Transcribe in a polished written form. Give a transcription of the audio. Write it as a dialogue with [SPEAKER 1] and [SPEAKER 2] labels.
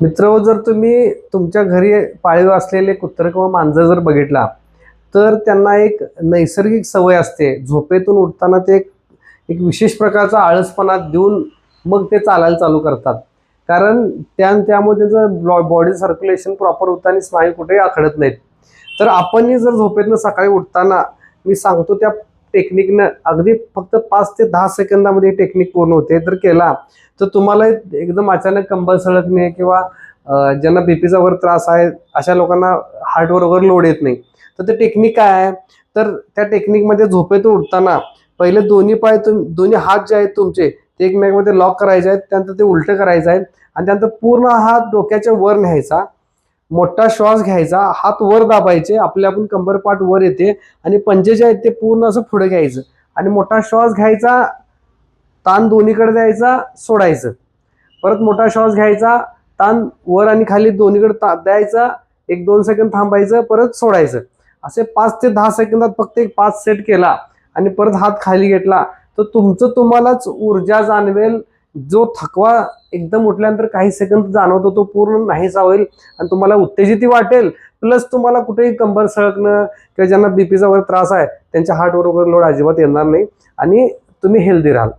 [SPEAKER 1] मित्र जर तुम्ही तुमच्या घरी पाळीव असलेले कुत्र किंवा मांजर जर बघितला तर त्यांना एक नैसर्गिक सवय असते. झोपेतून उठताना ते एक एक विशेष प्रकारचा आळसपणा देऊन मग ते चालायला चालू करतात. कारण त्यामुळे त्याचं बॉडी सर्क्युलेशन प्रॉपर होतं आणि स्नायू कुठेही आखडत नाहीत. तर आपणही जर झोपेतनं सकाळी उठताना मी सांगतो त्या टेक्निकनं अगदी फक्त 5 ते 10 सेकंदामध्ये ही टेक्निक पूर्ण होते. तर केला तर तुम्हाला एकदम अचानक कंबर सरकणे किंवा ज्यांना बीपीचा वगैरे त्रास आहे अशा लोकांना हार्टवर वगैरे लोड येत नाही. तर ते टेक्निक काय आहे, तर त्या टेक्निकमध्ये झोपेतून उठताना पहिले दोन्ही हात जे आहेत तुमचे ते एकमेकांमध्ये लॉक करायचे आहेत. त्यानंतर ते उलटे करायचे आहेत आणि त्यानंतर पूर्ण हात डोक्याच्या वर न्यायचा. मोठा श्वास घ्यायचा, हात वर दाबायचे, आपण कंबरपाठ वर येते आणि पंजे जे आहेत ते पूर्ण असं पुढे घ्यायचं आणि मोठा श्वास घ्यायचा, ताण दोन्हीकडे द्यायचा, सोडायचं. परत मोठा श्वास घ्यायचा, ताण वर आणि खाली दोन्हीकडे द्यायचा, 1-2 सेकंद थांबायचं, परत सोडायचं. असे 5 ते 10 सेकंदात फक्त एक 5 सेट केला आणि परत हात खाली घेतला तर तुम्हालाच ऊर्जा जाणवेल. जो थकवा एकदम उठल्यानंतर काही सेकंद जाणवतो तो पूर्ण नाहीसा होईल आणि तुम्हाला उत्तेजितही वाटेल. प्लस तुम्हाला कुठेही कंबर सरकणं किंवा ज्यांना बीपीचा वगैरे त्रास आहे त्यांच्या हार्टवर वगैरे लोड अजिबात येणार नाही आणि तुम्ही हेल्दी राहाल.